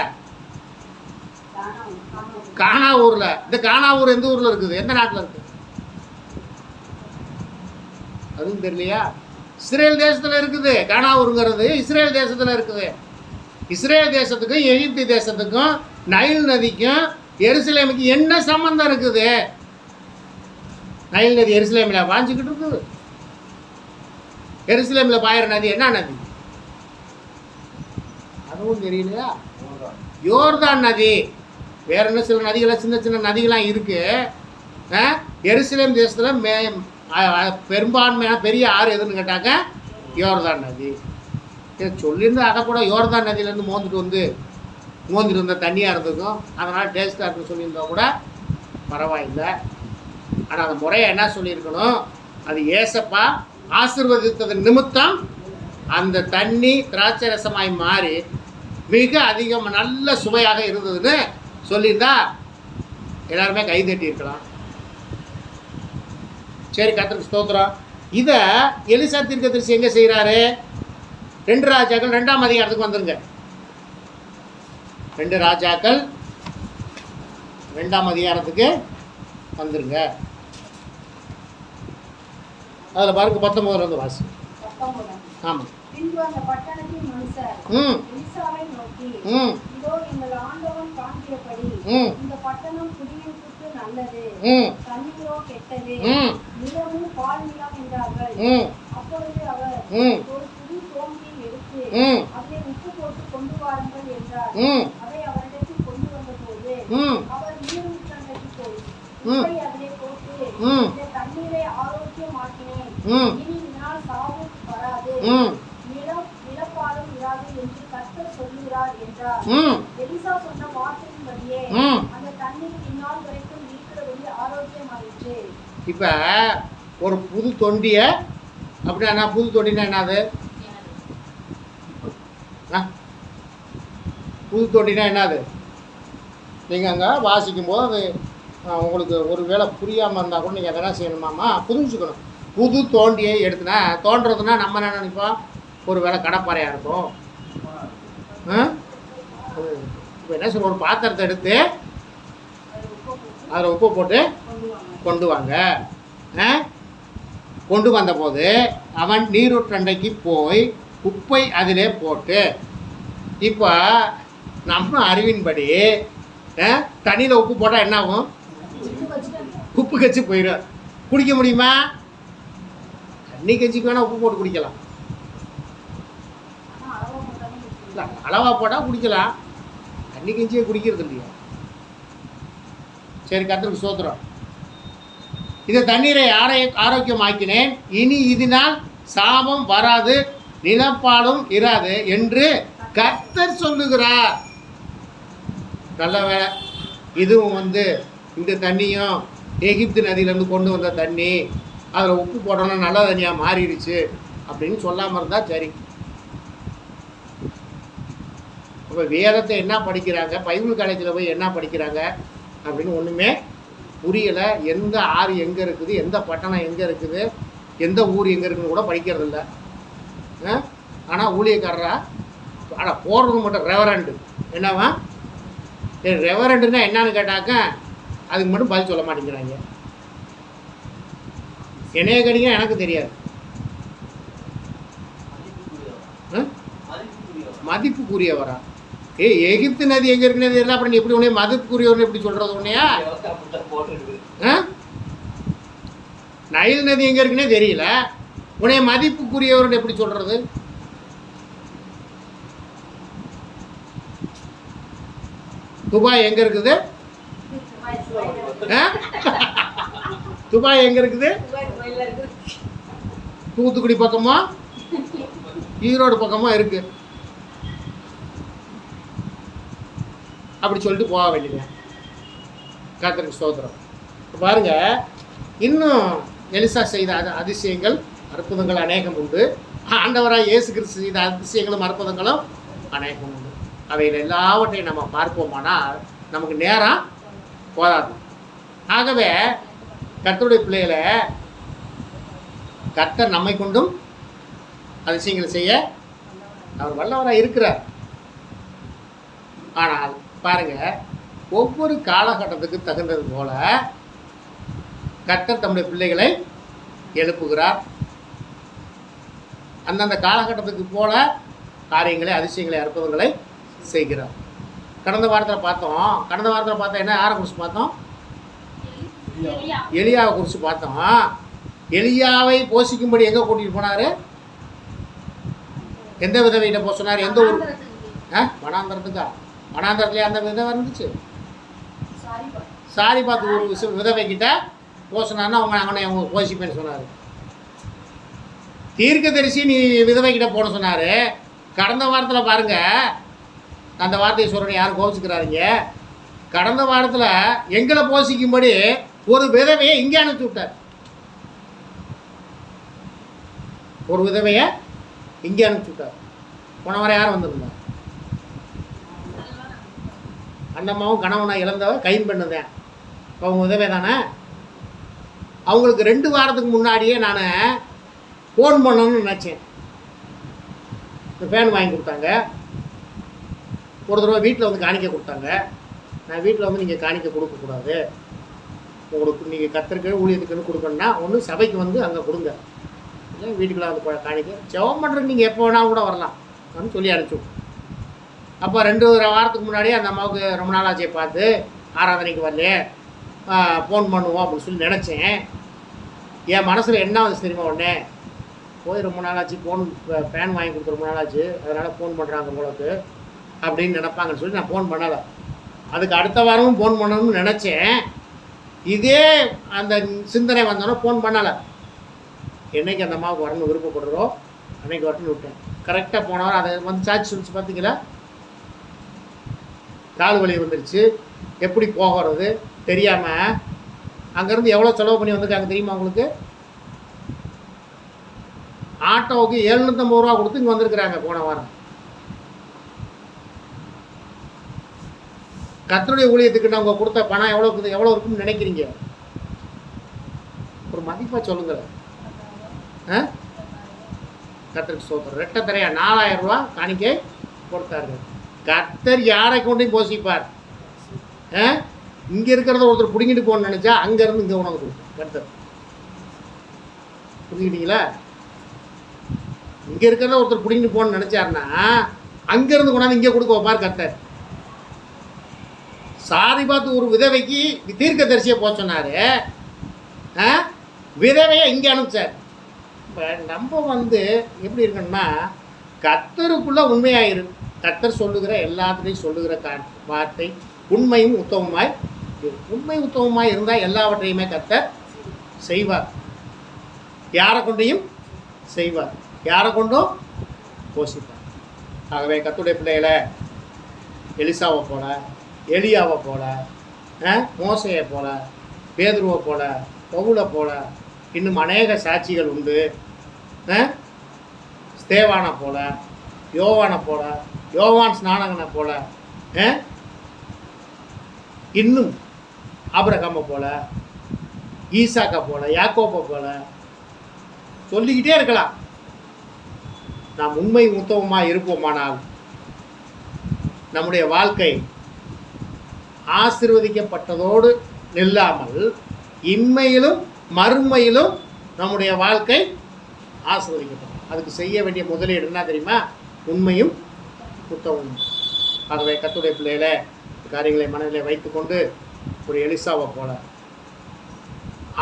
கானா ஊரில். இந்த கானா ஊர் எந்த ஊரில் இருக்குது? எந்த நாட்டில் இருக்குது? அதுவும் தெரியலையா? இஸ்ரேல் தேசத்தில் இருக்குது. கானா ஊருங்கிறது இஸ்ரேல் தேசத்தில் இருக்குது. இஸ்ரேல் தேசத்துக்கும் எகிப்து தேசத்துக்கும் நைல் நதிக்கும் எருசலேமுக்கு என்ன சம்பந்தம் இருக்குது? நைல் நதி எருசலேமில் பாய்ஞ்சிக்கிட்டு இருக்குது. எருசலேமில் பாயிற நதி என்ன நதி? அதுவும் தெரியலையா? யோர்தான் நதி. வேற என்ன சில நதிகளாக சின்ன சின்ன நதிகளாம் இருக்குது. எருசலேம் தேசத்தில் பெரும்பான்மையான பெரிய ஆறு எதுன்னு கேட்டாங்க யோர்தான் நதி. சொல்லியிருந்து அதை கூட யோர்தான் நதியிலேருந்து மோந்துட்டு வந்த தண்ணியாக இருந்திருக்கும், அதனால் டேஸ்ட்டாக இருக்குன்னு சொல்லியிருந்தா கூட பரவாயில்லை. ஆனால் அந்த முறையை என்ன சொல்லியிருக்கணும், அது ஏசப்பா ஆசீர்வதித்தது நிமித்தம் அந்த தண்ணி திராட்சை ரசமாய் மாறி மிக அதிகம் நல்ல சுவையாக இருந்ததுன்னு சொல்லியிருந்தா எல்லாருமே கைதட்டி இருக்கலாம். சரி, கர்த்தருக்கு ஸ்தோத்திரம். இதை எலிசா தீர்க்கதரிசி எங்கே செய்கிறாரு? 2 ராஜாக்கள் 2ஆம் அதிகாரத்துக்கு வந்துருங்க. 2 ராஜாக்கள் 2ஆம் அதிகாரத்துக்கு வந்துருங்க. அதில் பாருங்க 19 வாசி. ஆமாம். பின்பு அந்த பட்டணத்தின் மனுஷர் எலிசாவை நோக்கி, இதோ எங்கள் ஆண்டவன் காண்கிறபடி இந்த பட்டணம் குடியிருப்புக்கு நல்லது, தண்ணீரோ கெட்டது, நிலமும் பால் நிலம் என்றார்கள். அப்பொழுது அவர் ஒரு புது தோண்டியை எடுத்து அதை உப்பு போட்டு கொண்டு வாருங்கள் என்றார். அதை அவரிடத்தில் கொண்டு வந்த போது அவர் நீரூற்றண்டைக்கு போய் உப்பை அதிலே போட்டு, இந்த தண்ணீரை ஆரோக்கியமாக்கினேன், இனி இதனால் சாவு வராது, நிலப்பாலும் இராது என்று கர்த்தர் சொல்லுகிறார் என்றார். எலிசா சொன்ன வார்த்தையின்படியே அந்த தண்ணீர் இந்நாள் வரைக்கும் இருக்கிறபடி ஆரோக்கியமாயிற்று. இப்போ ஒரு புது தொண்டியை அப்படின்னா புது தொண்டினா என்னது? புது தொண்டினா என்னது? நீங்கள் அங்கே வாசிக்கும் போது அது உங்களுக்கு ஒரு வேளை புரியாமல் இருந்தால் கூட நீங்கள் எதனா செய்யணுமாம்மா புரிஞ்சுக்கணும். புது தோண்டியை எடுத்துனா தோன்றதுன்னா நம்ம என்ன நினைப்போம், ஒரு வேளை கடப்பாறையாக இருக்கும். இப்போ என்ன சொல்ல, ஒரு பாத்திரத்தை எடுத்து அதில் உப்பு போட்டு கொண்டு வாங்க. கொண்டு வந்தபோது அவன் நீரூற்றண்டைக்கு போய் உப்பை அதிலே போட்டு, இப்போ நம்ம அறிவின்படி தண்ணியில் உப்பு போட்டால் என்ன ஆகும்? உப்பு கச்சி போயிடும். குடிக்க முடியுமா? தண்ணி கஞ்சிக்கு வேணால் உப்பு போட்டு குடிக்கலாம். அளவாக போட்டால் குடிக்கலாம். தண்ணி கஞ்சியை குடிக்கிறது இல்லையா? சரி, கர்த்தருக்கு ஸ்தோத்திரம். இந்த தண்ணீரை ஆரோக்கியமாக்கினேன், இனி இதனால் சாபம் வராது, நிலப்பாடும் இராது என்று கர்த்தர் சொல்லுகிறார். நல்ல வேலை. இதுவும் இந்த தண்ணியும் எகிப்து நதியிலேருந்து கொண்டு வந்த தண்ணி, அதில் உப்பு போட்டோன்னா நல்ல தண்ணியாக மாறிடுச்சு அப்படின்னு சொல்லாமல் இருந்தால் சரி. இப்போ வேதத்தை என்ன படிக்கிறாங்க, பைபிள் காலேஜில் போய் என்ன படிக்கிறாங்க அப்படின்னு ஒன்றுமே புரியலை. எந்த ஆறு எங்கே இருக்குது, எந்த பட்டணம் எங்கே இருக்குது, எந்த ஊர் எங்கே இருக்குன்னு கூட படிக்கிறதில்ல. ஆனால் ஊழியக்காரரா ஆனால் போடுறது மட்டும் ரெவரண்டு. என்னவா ரெவரண்டுன்னா என்னன்னு கேட்டாக்க அதுக்கு மட்டும் பதில் சொல்ல மாட்டேங்கிறாங்க. என்னைய கேட்டீங்க எனக்கு தெரியாது. மதிப்புக்குரியவரா? எகிப்து நதி எங்கே இருக்குன்னு தெரியல, அப்புறம் நீ எப்படி உடனே மதிப்புக்குரியவர்னு எப்படி சொல்கிறது? உடனேயா நைல் நதி எங்கே இருக்குன்னே தெரியல, உடனே மதிப்புக்குரியவர்னு எப்படி சொல்கிறது? துபாய் எங்கே இருக்குது? துபாய் எங்கே இருக்குது? தூத்துக்குடி பக்கமா ஈரோடு பக்கமா இருக்கு. அப்படி சொல்லிட்டு போக வேண்டியது. கர்த்தருக்கு ஸ்தோத்திரம். பாருங்க, இன்னும் எலிசா செய்த அதிசயங்கள் அற்புதங்கள் அநேகம் உண்டு. ஆண்டவராக இயேசு கிறிஸ்து செய்த அதிசயங்களும் அற்புதங்களும் அநேகம் உண்டு. அவைகள் எல்லாவற்றையும் நம்ம பார்ப்போமானால் நமக்கு நேரம் போதாது. ஆகவே கர்த்தருடைய பிள்ளைகளை கர்த்தர் நம்மை கொண்டும் அதிசயங்களை செய்ய அவர் வல்லவராக இருக்கிறார். ஆனால் பாருங்க, ஒவ்வொரு காலகட்டத்துக்கு தகுந்தது போல கர்த்தர் தம்முடைய பிள்ளைகளை எழுப்புகிறார். அந்தந்த காலகட்டத்துக்கு போல காரியங்களை, அதிசயங்களை, அற்புதங்களை செய்கிறார். கடந்த வாரத்தில் பார்த்தோம் என்ன, யாரை குறித்து பார்த்தோம்? எலியாவை குறித்து பார்த்தோம். எலியாவை போஷிக்கும்படி எங்கே கூட்டிகிட்டு போனார்? எந்த விதவையிட்ட போக சொன்னார்? எந்த ஊர்? வனாந்தரத்துக்கா? வனாந்தரத்துலேயே அந்த விதவை இருந்துச்சு. சாரி பார்த்து ஒரு விதவைக்கிட்ட போக சொன்னார்னா அவனை போஷிப்பேன்னு சொன்னார். தீர்க்கதரிசி நீ விதவைக்கிட்ட போட சொன்னார். கடந்த வாரத்தில் பாருங்கள், அந்த வார்த்தையை சொல்கிறேன், யாரும் கோபிச்சுக்கிறாருங்க. கடந்த வாரத்தில் எங்களை போஷிக்கும்படி ஒரு விதவையை இங்கே அனுப்பிச்சி விட்டார். ஒரு விதவையை இங்கே அனுப்பிச்சி விட்டார். போன வாரம் யாரும் வந்திருந்தார்? அண்ணம்மாவும் கணவனை இழந்தவ கைம்பெண்ணுதான். அவங்க உதவி தானே. அவங்களுக்கு 2 வாரத்துக்கு முன்னாடியே நான் ஃபோன் பண்ணணும்னு நினச்சேன். இந்த ஃபேன் வாங்கி கொடுத்தாங்க. ஒரு தடவை வீட்டில் காணிக்க கொடுத்தாங்க. நான் வீட்டில் நீங்கள் காணிக்க கொடுக்கக்கூடாது, உங்களுக்கு நீங்கள் கர்த்தருக்கு ஊழியத்துக்குன்னு கொடுக்கணுன்னா ஒன்று சபைக்கு அங்கே கொடுங்க, இல்லை வீட்டுக்குள்ள காணிக்க ஜெபம் பண்ணுறதுக்கு நீங்கள் எப்போ வேணாலும் கூட வரலாம் அப்படின்னு சொல்லி அனுப்பிச்சுட்டோம். அப்போ 2 வாரத்துக்கு முன்னாடியே அந்த அம்மாவுக்கு ரொம்ப நாளாச்சே பார்த்து ஆராதனைக்கு வரலையே, ஃபோன் பண்ணுவோம் அப்படின்னு சொல்லி நினச்சேன். என் மனசில் என்ன வந்து தெரியுமா, உடனே போய் ரொம்ப நாளாச்சு ஃபேன் வாங்கி கொடுத்து ரொம்ப நாளாச்சு, அதனால் ஃபோன் பண்ணுறாங்க உங்களுக்கு அப்படின்னு நினைப்பாங்கன்னு சொல்லி நான் ஃபோன் பண்ணலை. அதுக்கு அடுத்த வாரமும் ஃபோன் பண்ணணும்னு நினச்சேன். இதே அந்த சிந்தனை வந்தோன்னா ஃபோன் பண்ணலை. என்றைக்கு அந்த அம்மாவுக்கு வரணும்னு விருப்பப்படுறோம் அன்றைக்கி வரணும்னு விட்டேன். கரெக்டாக போனவர் அதை சாட்சி சொல்லிச்சு. பார்த்தீங்களா, கால் வலி வந்துருச்சு, எப்படி போகிறது தெரியாமல் அங்கேருந்து எவ்வளோ செலவு பண்ணி வந்திருக்காங்க தெரியுமா உங்களுக்கு? ஆட்டோவுக்கு 750 ரூபா கொடுத்து இங்கே வந்திருக்கிறாங்க போன வாரம். கர்த்தருடைய ஊழியத்துக்கு அவங்க கொடுத்த பணம் எவ்வளோ இருக்குன்னு நினைக்கிறீங்க? ஒரு மதிப்பாக சொல்லுங்கள். கர்த்தருக்கு ஸ்தோத்திரம். ரெட்டை தரையா 4000 ரூபா காணிக்கை கொடுத்தார்கள். கர்த்தர் யாரை கொண்டையும் போஷிப்பார். இங்கே இருக்கிறத ஒருத்தர் பிடிங்கிட்டு போகணும்னு நினச்சா அங்கேருந்து இங்கே உணவு கொடுக்கும் கர்த்தர். புரிஞ்சுக்கிட்டீங்களா? இங்கே இருக்கிறத ஒருத்தர் பிடிங்கிட்டு போகணும்னு நினச்சாருன்னா அங்கேருந்து கொண்டாந்து இங்கே கொடுக்க வைப்பார் கர்த்தர். சாரி பார்த்து ஒரு விதவைக்கு தீர்க்கதரிசியை போக சொன்னார், விதவையை இங்கே அனுப்பிச்சார். இப்போ நம்ம எப்படி இருக்கணும்னா கர்த்தருக்குள்ளே உண்மையாயிரு. கர்த்தர் சொல்லுகிற எல்லாத்துலேயும் சொல்லுகிற வார்த்தை உண்மையும் உத்தமமாய் உண்மை உத்தமமாக இருந்தால் எல்லாவற்றையுமே கர்த்தர் செய்வார். யாரை கொண்டையும் செய்வார், யாரை கொண்டும் போஷிப்பார். ஆகவே கர்த்தருடைய பிள்ளைகளை எலிசாவை போல, எலியாவை போல, மோசையை போல, பேதுருவை போல, பவுலை போல, இன்னும் அநேக சாட்சிகள் உண்டு. ஸ்தேவானை போல, யோவானை போல, யோவான் ஸ்நானகனை போல, இன்னும் ஆபிரகாமை போல, ஈசாக்கை போல, யாக்கோப்பை போல சொல்லிக்கிட்டே இருக்கலாம். நாம் உண்மை உத்தமமாக இருப்போமானால் நம்முடைய வாழ்க்கை ஆசீர்வதிக்கப்பட்டதோடு நில்லாமல் இம்மையிலும் மறுமையிலும் நம்முடைய வாழ்க்கை ஆசீர்வதிக்கப்படும். அதுக்கு செய்ய வேண்டிய முதலீடு என்ன தெரியுமா? உண்மையும் உத்தமமும். ஆகவே கர்த்தருடைய பிள்ளைகளை காரியங்களை மனதில் வைத்துக்கொண்டு ஒரு எலிசாவை போல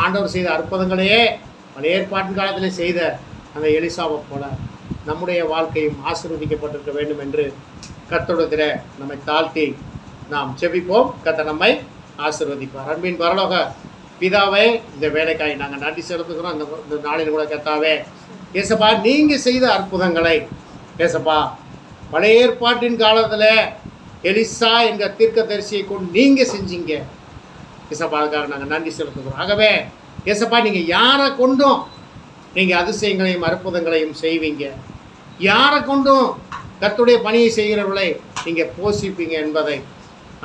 ஆண்டவர் செய்த அற்புதங்களையே பழைய ஏற்பாட்டின் காலத்தில் செய்த அந்த எலிசாவை போல நம்முடைய வாழ்க்கையும் ஆசீர்வதிக்கப்பட்டிருக்க வேண்டும் என்று கர்த்தரிடத்தில் நம்மை தாழ்த்தி நாம் செபிப்போம். கர்த்தர் நம்மை ஆசீர்வதிப்பார். அன்பின் பரலோக பிதாவே, இந்த வேலைக்காய் நாங்கள் நன்றி செலுத்துகிறோம். இந்த நாளில் கூட கர்த்தாவே ஏசப்பா, நீங்கள் செய்த அற்புதங்களை ஏசப்பா பழைய ஏற்பாட்டின் காலத்தில் எலிசா என்கிற தீர்க்கதரிசியை கொண்டு நீங்கள் செஞ்சீங்க ஏசப்பா. அதுக்காக நாங்கள் நன்றி செலுத்துகிறோம். ஆகவே ஏசப்பா, நீங்கள் யாரை கொண்டும் நீங்கள் அதிசயங்களையும் அற்புதங்களையும் செய்வீங்க, யாரை கொண்டும் கர்த்தருடைய பணியை செய்கிறவர்களை நீங்கள் போஷிப்பீங்க என்பதை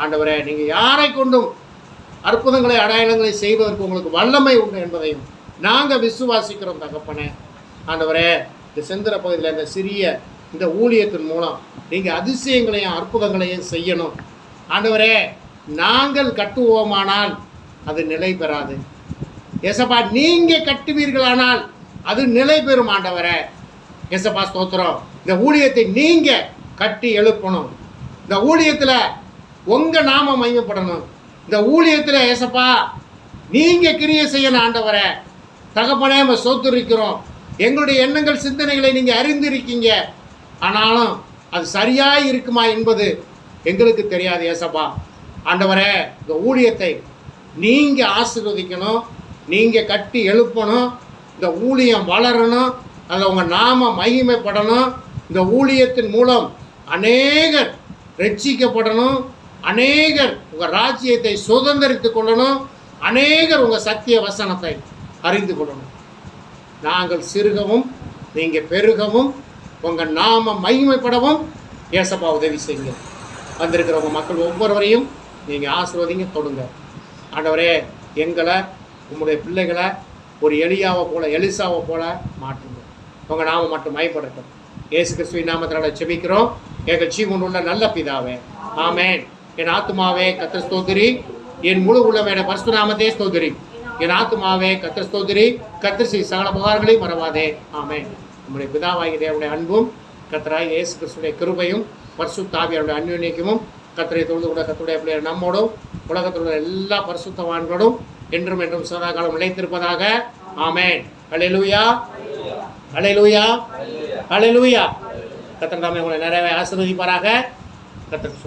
ஆண்டவரே, நீங்கள் யாரை கொண்டும் அற்புதங்களை அடையாளங்களை செய்வதற்கு உங்களுக்கு வல்லமை உண்டு என்பதையும் நாங்கள் விசுவாசிக்கிறோம் தகப்பனே. ஆண்டவரே, இந்த செந்திர பகுதியில் இந்த சிறிய இந்த ஊழியத்தின் மூலம் நீங்கள் அதிசயங்களையும் அற்புதங்களையும் செய்யணும் ஆண்டவரே. நாங்கள் கட்டுவோமானால் அது நிலை பெறாது ஏசப்பா. நீங்கள் கட்டுவீர்களானால் அது நிலை பெறும் ஆண்டவரே. ஏசப்பா ஸ்தோத்திரம். இந்த ஊழியத்தை நீங்கள் கட்டி எழுப்பணும். இந்த ஊழியத்தில் உங்கள் நாம மையப்படணும். இந்த ஊழியத்தில் ஏசப்பா நீங்கள் கிரியை செய்யணும் ஆண்டவரே. தகப்பனே, நம்ம சொத்துரிக்கிறோம். எங்களுடைய எண்ணங்கள் சிந்தனைகளை நீங்கள் அறிந்திருக்கீங்க. ஆனாலும் அது சரியாக இருக்குமா என்பது எங்களுக்கு தெரியாது ஏசப்பா. ஆண்டவரே, இந்த ஊழியத்தை நீங்கள் ஆசீர்வதிக்கணும், நீங்கள் கட்டி எழுப்பணும். இந்த ஊழியம் வளரணும், அதில் உங்கள் நாம மகிமைப்படணும். இந்த ஊழியத்தின் மூலம் அநேகர் ரட்சிக்கப்படணும், அநேகர் உங்கள் ராஜ்யத்தை சுதந்திரித்து கொள்ளணும், அநேகர் உங்கள் சத்திய வசனத்தை அறிந்து கொள்ளணும். நாங்கள் சிறுகவும் நீங்கள் பெருகவும் உங்கள் நாம மகிமைப்படவும் ஏசப்பா உதவி செய்யுங்க. வந்திருக்கிறவங்க மக்கள் ஒவ்வொருவரையும் நீங்கள் ஆசீர்வதிங்க, தொடுங்க ஆண்டவரே. எங்களை உங்களுடைய பிள்ளைகளை ஒரு எலியாவை போல, எலிசாவை போல மாற்றுங்க. உங்கள் நாமம் மட்டும் மயப்படட்டும். இயேசு கிறிஸ்துவின் நாமத்தினால செபிக்கிறோம் எங்கள் ஜீவனுள்ள நல்ல பிதாவே, ஆமென். என் ஆத்துமாவே கர்த்தர் ஸ்தோத்திரி, என் முழு உள்ளமையான பரிசுத்த நாமத்தே ஸ்தோத்திரி. என் ஆத்துமாவே கர்த்தர் ஸ்தோத்திரி, கர்த்தர் செய்த சகல உபகாரங்களையும் மறவாதே, ஆமென். நம்முடைய பிதாவாகிய தேவனுடைய அன்பும் கர்த்தராகிய இயேசு கிறிஸ்துவின் கிருபையும் பரிசுத்த ஆவியாருடைய அன்யோன்யமும் கர்த்தரை தொழுது கூட கர்த்தருடைய பிள்ளைகள் நம்மோடும் உலகத்தில் உள்ள எல்லா பரிசுத்தவான்களோடும் என்றும் என்றும் சதா காலம் நிலைத்திருப்பதாக, ஆமென். ஹல்லேலூயா, ஹல்லேலூயா, ஹல்லேலூயா. கர்த்தர் தாமே உங்களை நிறைய ஆசீர்வதிப்பாராக. கர்த்தருக்கு